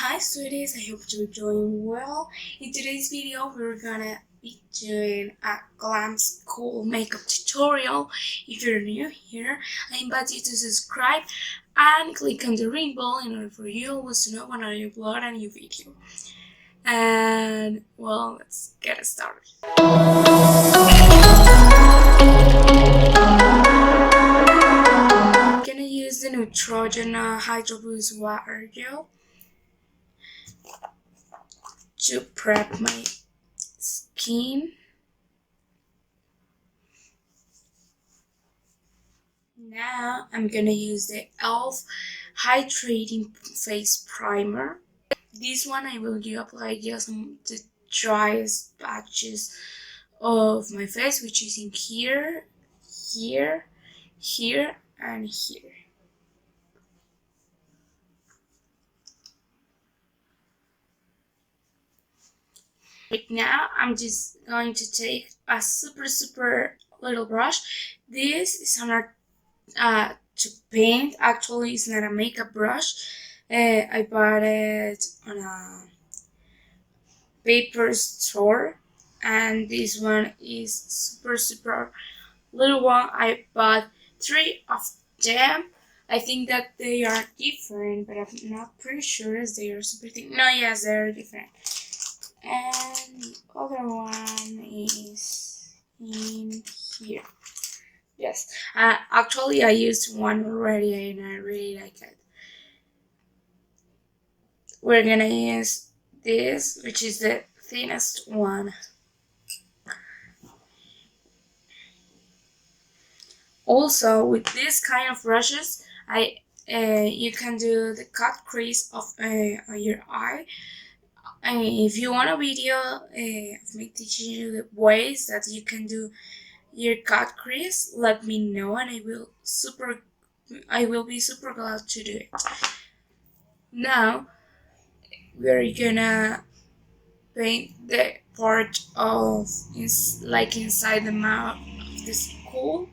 Hi sweeties, I hope you're doing well. In today's video, we're gonna be doing a Glam Skull Makeup tutorial. If you're new here, I invite you to subscribe and click on the ring bell in order for you always to know when I upload a new video. And well, let's get started. I'm gonna use the Neutrogena Hydro Boost Water Gel to prep my skin. Now I'm gonna use the e.l.f. Hydrating Face Primer. This one I will apply just on the driest patches of my face, which is in here, here, here, and here. Right now, I'm just going to take a super little brush. This is an to paint. Actually, it's not a makeup brush. I bought it on a paper store, and this one is super little one. I bought 3 of them. I think that they are different, but I'm not pretty sure as they are super thin. No, yes, they're different. And the other one is in here. Yes, actually I used one already and I really like it. We're gonna use this, which is the thinnest one. Also, with this kind of brushes, you can do the cut crease of your eye. If you want a video of me teaching you the ways that you can do your cut crease, let me know, and I will be super glad to do it. Now we're gonna paint the part of like inside the mouth of the skull.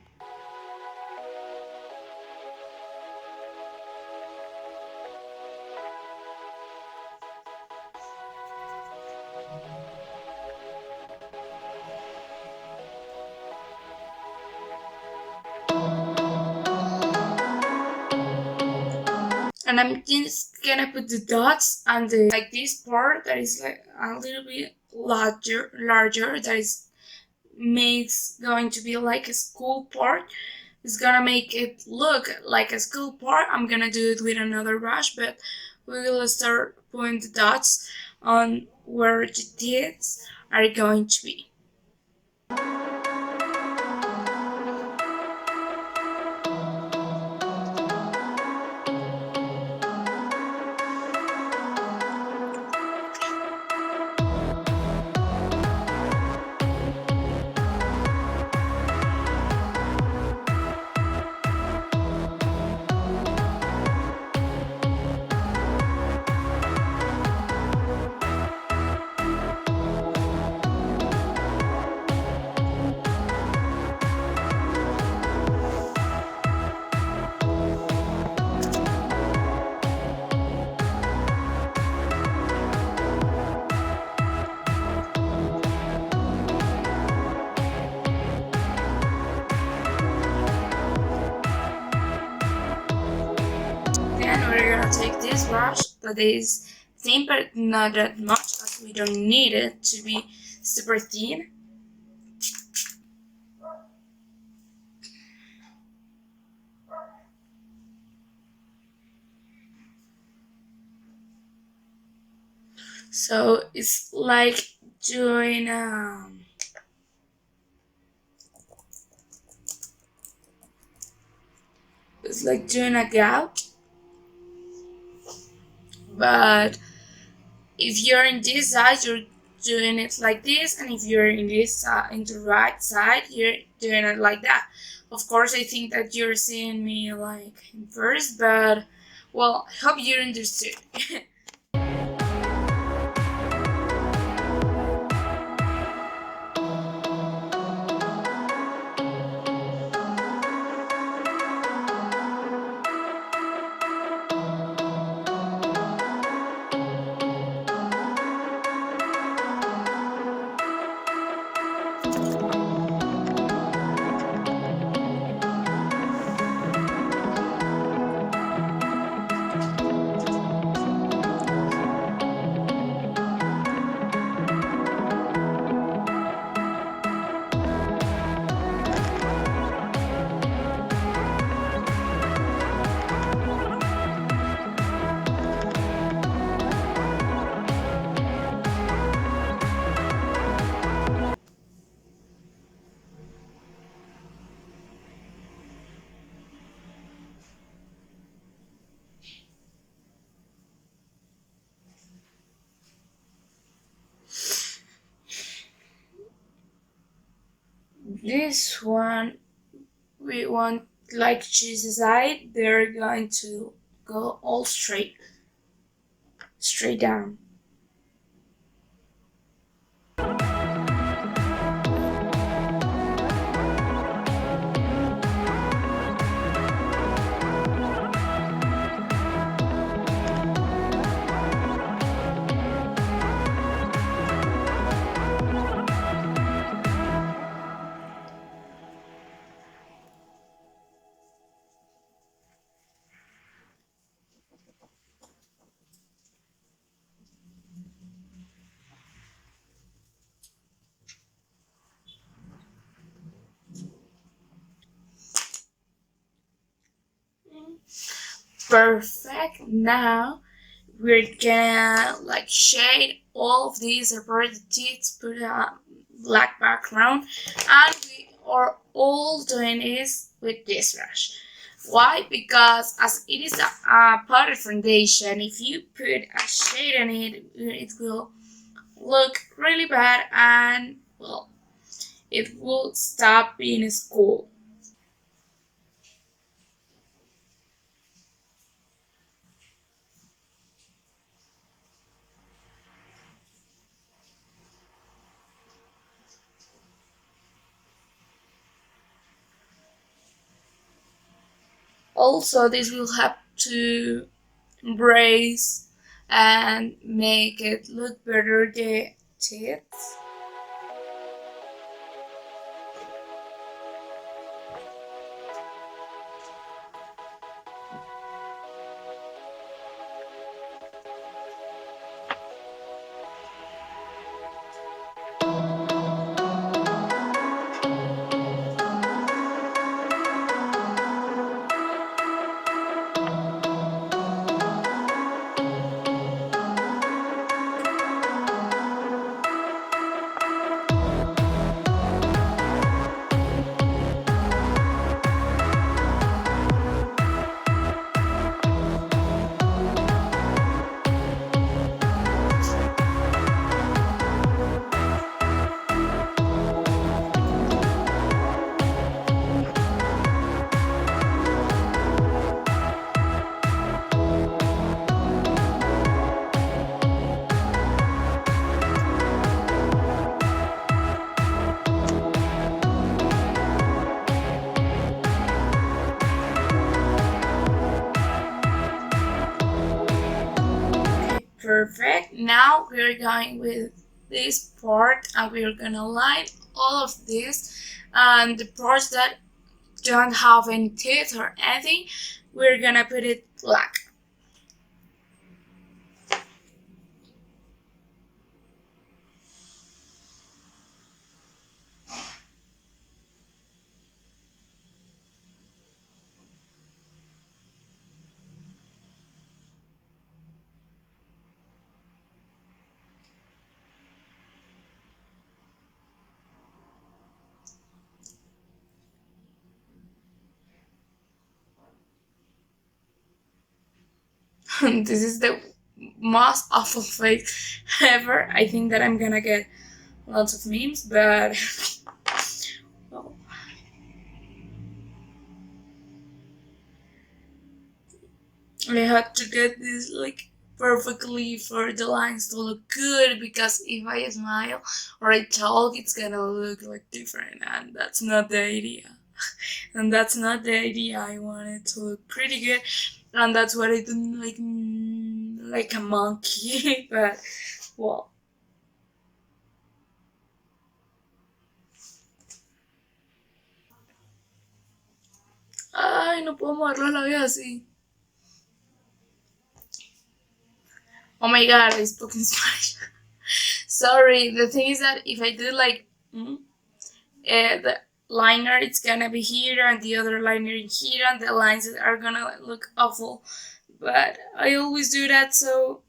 And I'm just gonna put the dots on the like this part that is like a little bit larger that is makes going to be like a skull part. It's gonna make it look like a skull part. I'm gonna do it with another brush, but we will start putting the dots on where the teeth are going to be. Then we're gonna take this brush that is thin but not that much, as we don't need it to be super thin. So it's like doing a gout, but if you're in this side, you're doing it like this, and if you're in this in the right side, you're doing it like that. Of course, I think that you're seeing me like in first, but well, I hope you understood. This one, we want like choose a side, they're going to go all straight down. Perfect. Now we're gonna like shade all of these separated teeth, put a black background, and we are all doing this with this brush. Why? Because as it is a powder foundation, if you put a shade on it, it will look really bad and well, it will stop being school. Also, this will have to embrace and make it look better the teeth. Perfect. Now we're going with this part and we're gonna line all of this, and the parts that don't have any teeth or anything, we're gonna put it black. This is the most awful face ever. I think that I'm gonna get lots of memes, but well, I had to get this like perfectly for the lines to look good, because if I smile or I talk, it's gonna look like different, and that's not the idea. And that's not the idea. I want it to look pretty good, and that's what I do, like a monkey. But well, ay, no puedo mover los labios así. Oh my god, I spoke in Spanish. Sorry. The thing is that if I do like the liner, it's gonna be here, and the other liner in here, and the lines are gonna look awful. But I always do that, so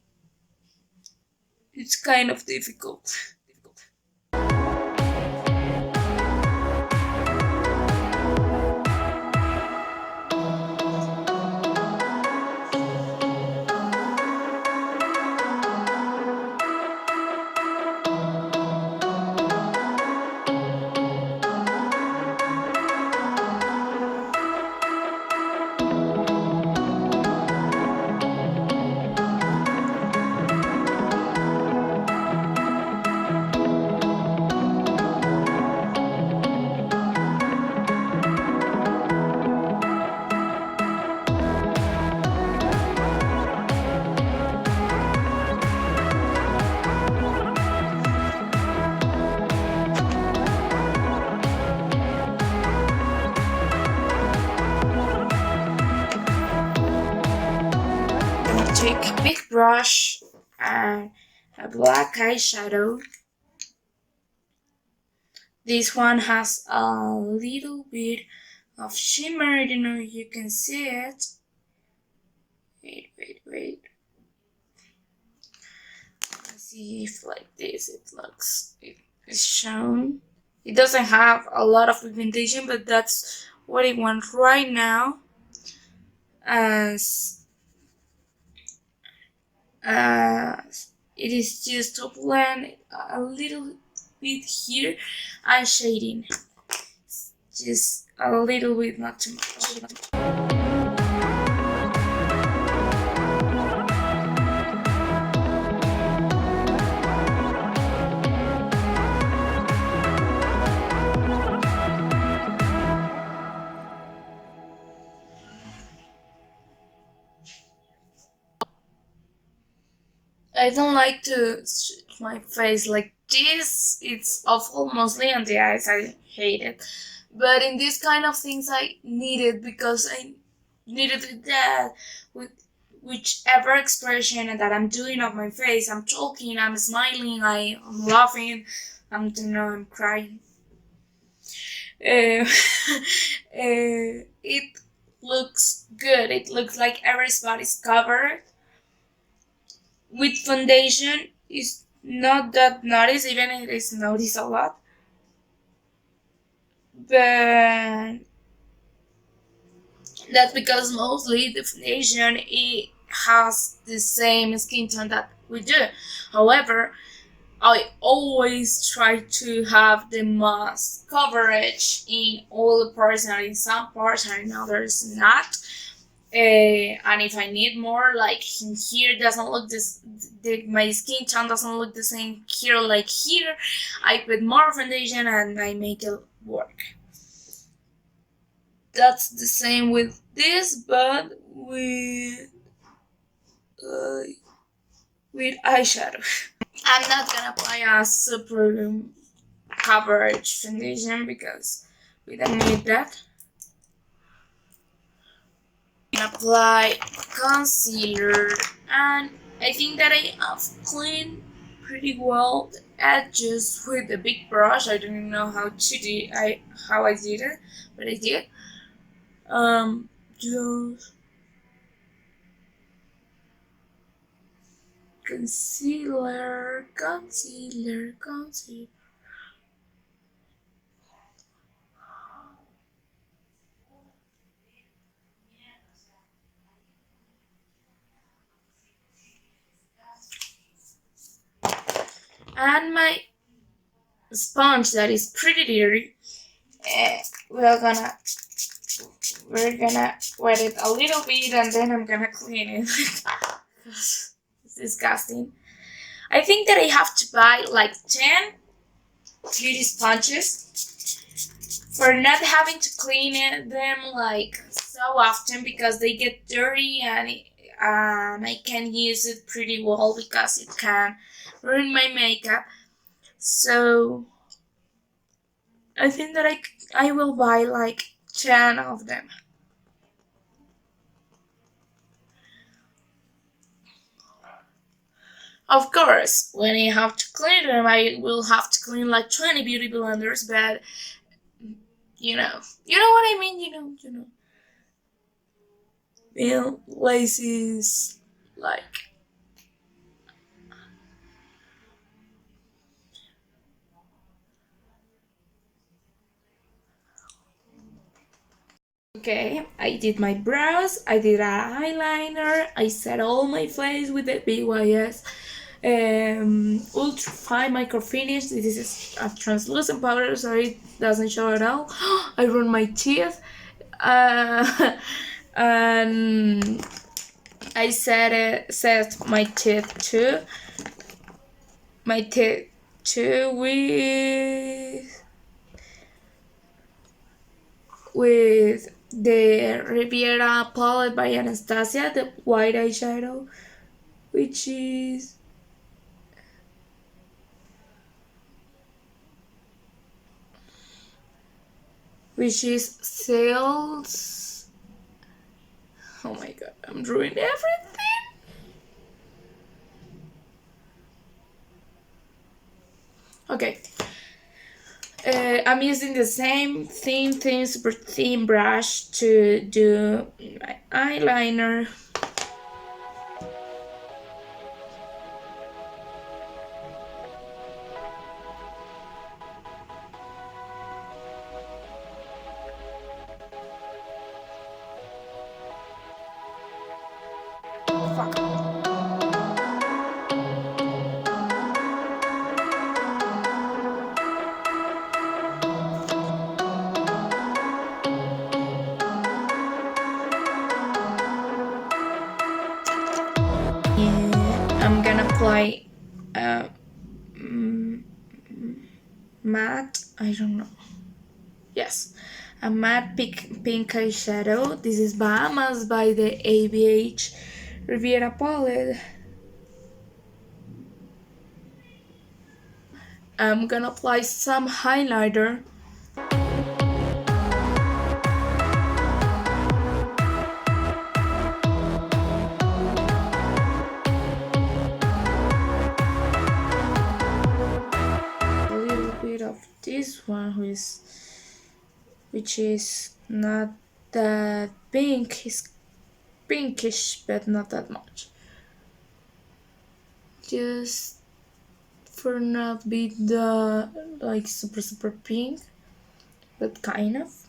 it's kind of difficult. brush and a black eyeshadow. This one has a little bit of shimmer. I don't know if you can see it. Wait. Let's see if like this it looks. It is shown. It doesn't have a lot of pigmentation, but that's what I want right now. As it is just to blend a little bit here and shading. Just a little bit, not too much. I don't like to stretch my face like this. It's awful, mostly on the eyes. I hate it. But in this kind of things, I need it because I needed it that with whichever expression that I'm doing of my face. I'm talking, I'm smiling, I'm laughing, I'm crying. Uh, it looks good. It looks like everybody's covered with foundation is not that noticed, even if it is noticed a lot. But that's because mostly the foundation it has the same skin tone that we do. However, I always try to have the most coverage in all the parts, and in some parts and in others not. And if I need more, like here doesn't look my skin tone doesn't look the same here like here, I put more foundation and I make it work. That's the same with this, but uh, with eyeshadow. I'm not gonna apply a super coverage foundation because we don't need that. Apply concealer, and I think that I have cleaned pretty well the edges with a big brush. I don't know how I did it, but I did. Just concealer. And my sponge that is pretty dirty. We're gonna wet it a little bit and then I'm gonna clean it. It's disgusting. I think that I have to buy like 10 beauty sponges for not having to clean them like so often because they get dirty and I can use it pretty well because it can ruin my makeup. So I think that I will buy like 10 of them. Of course, when I have to clean them, I will have to clean like 20 beauty blenders, but you know what I mean. Being lazy is like okay. I did my brows, I did an eyeliner, I set all my face with the BYS ultra fine micro finish. This is a translucent powder, so it doesn't show at all. I ruined my teeth, and I set my teeth too. My teeth too with the Riviera palette by Anastasia, the white eyeshadow, which is sales. Oh my god, I'm ruining everything. Okay, I'm using the same thin, super thin brush to do my eyeliner. Fuck. I'm gonna apply uh, mm, matte, I don't know. Yes, a matte pink eyeshadow. This is Bahamas by the ABH Riviera palette. I'm gonna apply some highlighter. A little bit of this one, which is not that pink. It's pinkish, but not that much. Just for not be the like super pink, but kind of.